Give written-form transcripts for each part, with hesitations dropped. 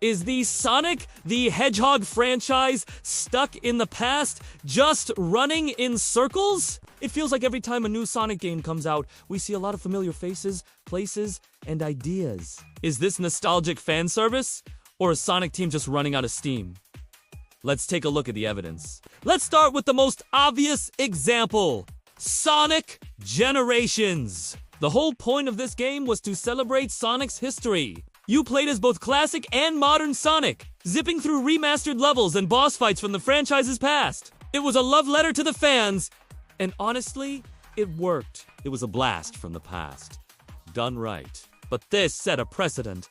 Is the Sonic the Hedgehog franchise stuck in the past, just running in circles? It feels like every time a new Sonic game comes out, we see a lot of familiar faces, places, and ideas. Is this nostalgic fan service? Or is Sonic Team just running out of steam? Let's take a look at the evidence. Let's start with the most obvious example. Sonic Generations. The whole point of this game was to celebrate Sonic's history. You played as both classic and modern Sonic, zipping through remastered levels and boss fights from the franchise's past. It was a love letter to the fans, and honestly, it worked. It was a blast from the past. Done right. But this set a precedent,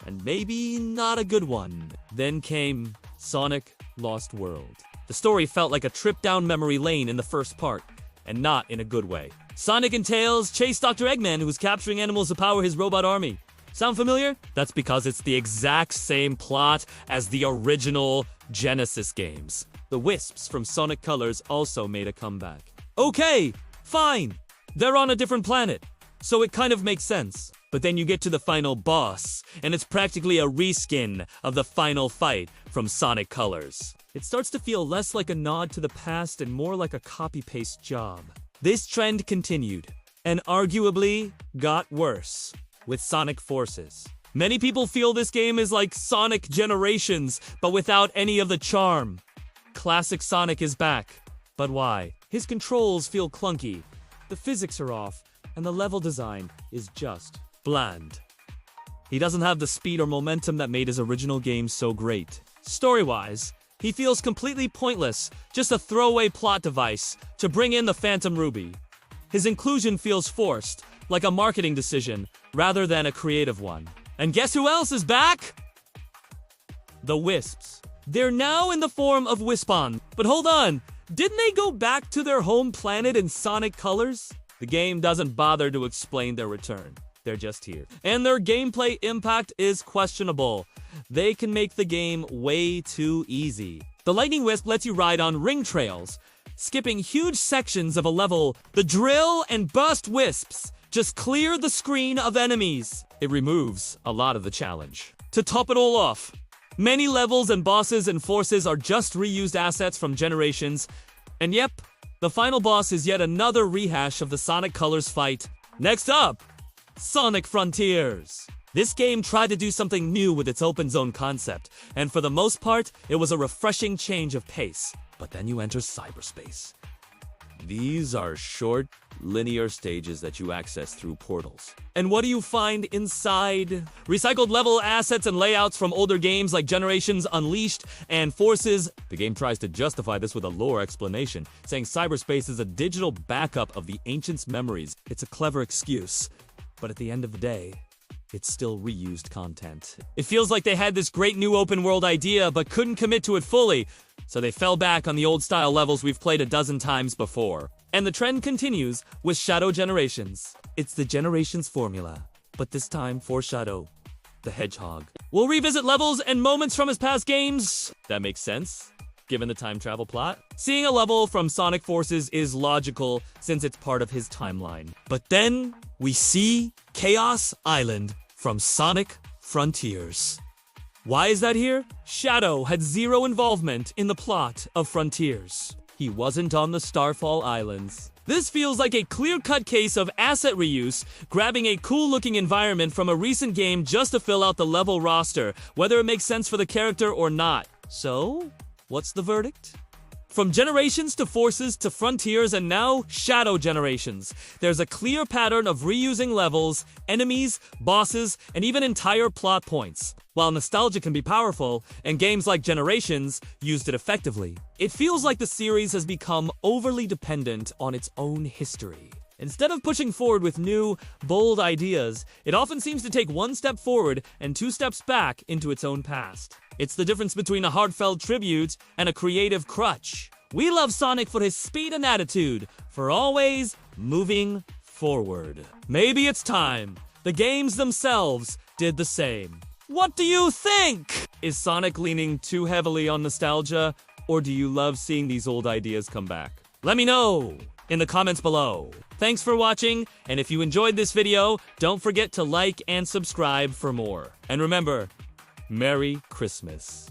and maybe not a good one. Then came Sonic Lost World. The story felt like a trip down memory lane in the first part, and not in a good way. Sonic and Tails chase Dr. Eggman, who is capturing animals to power his robot army. Sound familiar? That's because it's the exact same plot as the original Genesis games. The Wisps from Sonic Colors also made a comeback. Okay, fine. They're on a different planet, so it kind of makes sense. But then you get to the final boss, and it's practically a reskin of the final fight from Sonic Colors. It starts to feel less like a nod to the past and more like a copy-paste job. This trend continued, and arguably got worse, with Sonic Forces. Many people feel this game is like Sonic Generations, but without any of the charm. Classic Sonic is back, but why? His controls feel clunky, the physics are off, and the level design is just bland. He doesn't have the speed or momentum that made his original game so great. Story-wise, he feels completely pointless, just a throwaway plot device to bring in the Phantom Ruby. His inclusion feels forced, like a marketing decision, rather than a creative one. And guess who else is back? The Wisps. They're now in the form of Wispon. But hold on, didn't they go back to their home planet in Sonic Colors? The game doesn't bother to explain their return. They're just here. And their gameplay impact is questionable. They can make the game way too easy. The Lightning Wisp lets you ride on ring trails, skipping huge sections of a level. The Drill and Bust Wisps just clear the screen of enemies. It removes a lot of the challenge. To top it all off, many levels and bosses and forces are just reused assets from Generations. And yep, the final boss is yet another rehash of the Sonic Colors fight. Next up, Sonic Frontiers. This game tried to do something new with its open zone concept, and for the most part, it was a refreshing change of pace. But then you enter cyberspace. These are short, linear stages that you access through portals. And what do you find inside? Recycled level assets and layouts from older games like Generations Unleashed and Forces. The game tries to justify this with a lore explanation, saying cyberspace is a digital backup of the ancients' memories. It's a clever excuse, but at the end of the day, it's still reused content. It feels like they had this great new open world idea, but couldn't commit to it fully, so they fell back on the old style levels we've played a dozen times before. And the trend continues with Shadow Generations. It's the Generations formula, but this time for Shadow the Hedgehog. We'll revisit levels and moments from his past games. That makes sense, given the time travel plot. Seeing a level from Sonic Forces is logical since it's part of his timeline. But then we see Chaos Island from Sonic Frontiers. Why is that here? Shadow had zero involvement in the plot of Frontiers. He wasn't on the Starfall Islands. This feels like a clear-cut case of asset reuse, grabbing a cool-looking environment from a recent game just to fill out the level roster, whether it makes sense for the character or not. So, what's the verdict? From Generations to Forces to Frontiers and now Shadow Generations, there's a clear pattern of reusing levels, enemies, bosses, and even entire plot points. While nostalgia can be powerful, and games like Generations used it effectively, it feels like the series has become overly dependent on its own history. Instead of pushing forward with new, bold ideas, it often seems to take one step forward and two steps back into its own past. It's the difference between a heartfelt tribute and a creative crutch. We love Sonic for his speed and attitude, for always moving forward. Maybe it's time the games themselves did the same. What do you think? Is Sonic leaning too heavily on nostalgia, or do you love seeing these old ideas come back? Let me know in the comments below. Thanks for watching, and if you enjoyed this video, don't forget to like and subscribe for more. And remember, Merry Christmas.